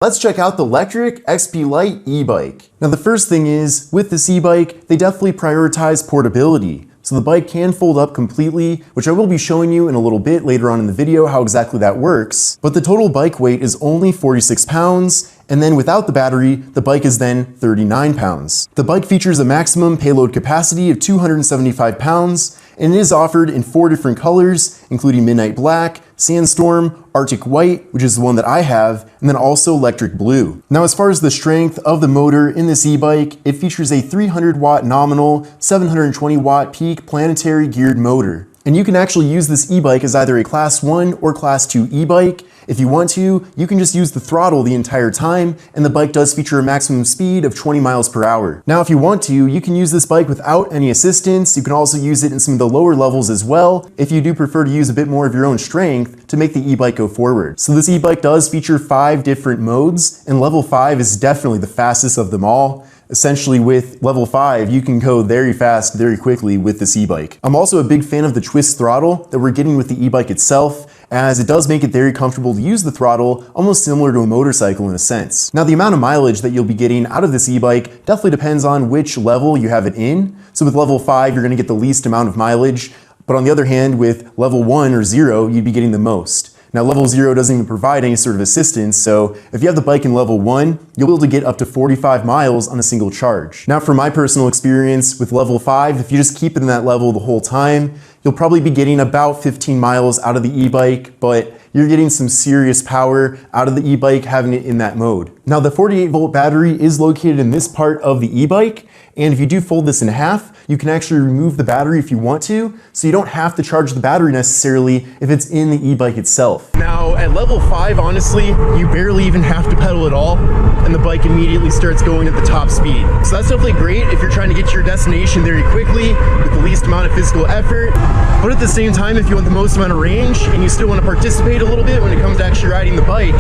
Let's check out the LECTRIC XP Lite e-bike. Now the first thing is, with this e-bike, they definitely prioritize portability. So the bike can fold up completely, which I will be showing you in a little bit later on in the video how exactly that works. But the total bike weight is only 46 pounds, and then without the battery, the bike is then 39 pounds. The bike features a maximum payload capacity of 275 pounds, and it is offered in 4 different colors, including Midnight Black, Sandstorm, Arctic White, which is the one that I have, and then also Electric Blue. Now, as far as the strength of the motor in this e-bike, it features a 300 watt nominal, 720 watt peak planetary geared motor. And you can actually use this e-bike as either a Class 1 or Class 2 e-bike. If you want to, you can just use the throttle the entire time, and the bike does feature a maximum speed of 20 miles per hour. Now, if you want to, you can use this bike without any assistance. You can also use it in some of the lower levels as well, if you do prefer to use a bit more of your own strength to make the e-bike go forward. So this e-bike does feature 5 different modes, and level 5 is definitely the fastest of them all. Essentially, with level 5, you can go very fast, very quickly with this e-bike. I'm also a big fan of the twist throttle that we're getting with the e-bike itself, as it does make it very comfortable to use the throttle, almost similar to a motorcycle in a sense. Now, the amount of mileage that you'll be getting out of this e-bike definitely depends on which level you have it in. So with level 5, you're gonna get the least amount of mileage, but on the other hand, with level 1 or 0, you'd be getting the most. Now, level 0 doesn't even provide any sort of assistance, so if you have the bike in level 1, you'll be able to get up to 45 miles on a single charge. Now, from my personal experience with level 5, if you just keep it in that level the whole time, you'll probably be getting about 15 miles out of the e-bike, but you're getting some serious power out of the e-bike having it in that mode. Now, the 48-volt battery is located in this part of the e-bike, and if you do fold this in half, you can actually remove the battery if you want to, so you don't have to charge the battery necessarily if it's in the e-bike itself. Now, at level 5, honestly, you barely even have to pedal at all, and the bike immediately starts going at the top speed. So that's definitely great if you're trying to get to your destination very quickly with the least amount of physical effort. But at the same time, if you want the most amount of range and you still want to participate a little bit when it comes to actually riding the bike,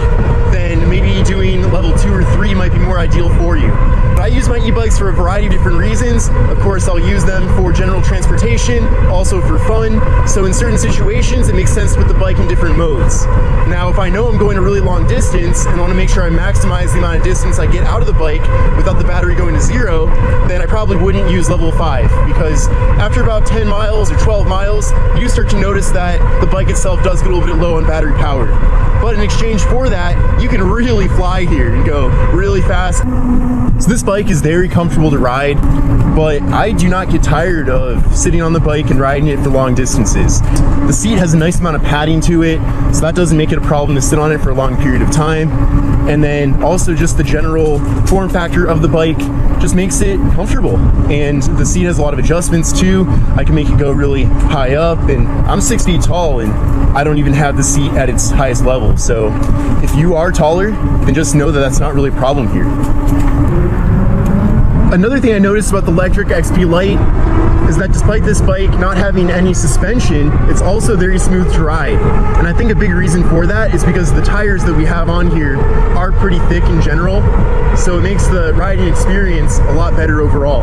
then maybe doing level 2 or 3 might be more ideal for you. But I use my e-bikes for a variety of different reasons. Of course, I'll use them for general transportation, also for fun. So in certain situations, it makes sense to put the bike in different modes. Now, if I know I'm going a really long distance and want to make sure I maximize the amount of distance I get out of the bike without the battery going to 0, then I probably wouldn't use level 5, because after about 10 miles or 12 miles, you start to notice that the bike itself does get a little bit low on battery power. But in exchange for that, you can really fly here and go really fast. So this bike is very comfortable to ride, but I do not get tired of sitting on the bike and riding it for long distances. The seat has a nice amount of padding to it, so that doesn't make it a problem to sit on it for a long period of time. And then also just the general form factor of the bike just makes it comfortable. And the seat has a lot of adjustments too. I can make it go really high up, and I'm 6 feet tall and I don't even have the seat at its highest level. So if you are taller, then just know that that's not really a problem here. Another thing I noticed about the LECTRIC XP Lite is that despite this bike not having any suspension, it's also very smooth to ride. And I think a big reason for that is because the tires that we have on here are pretty thick in general, so it makes the riding experience a lot better overall.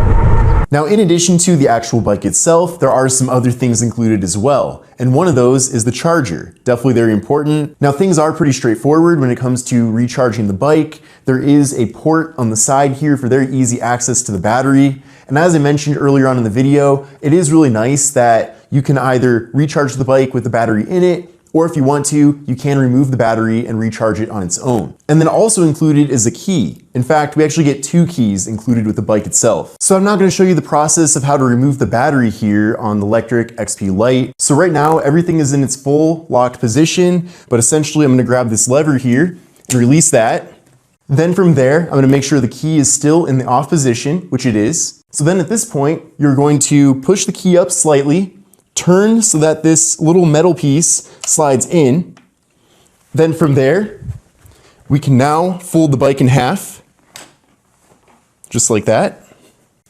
Now, in addition to the actual bike itself, there are some other things included as well. And one of those is the charger. Definitely very important. Now, things are pretty straightforward when it comes to recharging the bike. There is a port on the side here for very easy access to the battery. And as I mentioned earlier on in the video, it is really nice that you can either recharge the bike with the battery in it, or if you want to, you can remove the battery and recharge it on its own. And then also included is a key. In fact, we actually get 2 keys included with the bike itself. So I'm not going to show you the process of how to remove the battery here on the LECTRIC XP Lite. So right now, everything is in its full locked position, but essentially I'm going to grab this lever here and release that. Then from there, I'm going to make sure the key is still in the off position, which it is. So then at this point, you're going to push the key up slightly, turn so that this little metal piece slides in. Then from there, we can now fold the bike in half, just like that.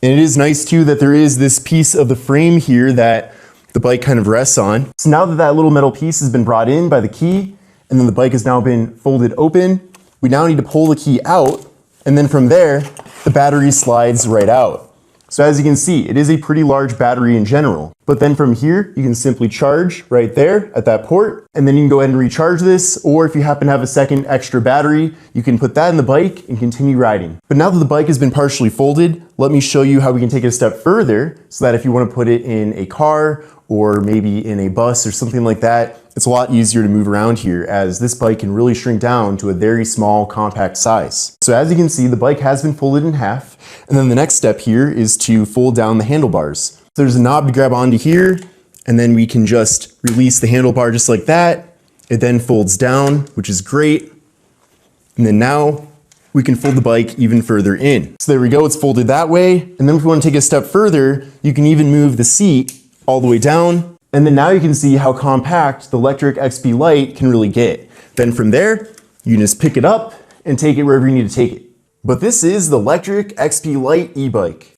And it is nice too that there is this piece of the frame here that the bike kind of rests on. So now that that little metal piece has been brought in by the key, and then the bike has now been folded open, we now need to pull the key out, and then from there, the battery slides right out. So as you can see, it is a pretty large battery in general. But then from here, you can simply charge right there at that port, and then you can go ahead and recharge this, or if you happen to have a second extra battery, you can put that in the bike and continue riding. But now that the bike has been partially folded, let me show you how we can take it a step further so that if you want to put it in a car or maybe in a bus or something like that, it's a lot easier to move around here, as this bike can really shrink down to a very small compact size. So as you can see, the bike has been folded in half, and then the next step here is to fold down the handlebars. So there's a knob to grab onto here, and then we can just release the handlebar just like that. It then folds down, which is great. And then now we can fold the bike even further in. So there we go, it's folded that way. And then if we want to take it a step further, you can even move the seat all the way down. And then now you can see how compact the LECTRIC XP Lite can really get. Then from there, you can just pick it up and take it wherever you need to take it. But this is the LECTRIC XP Lite e-bike.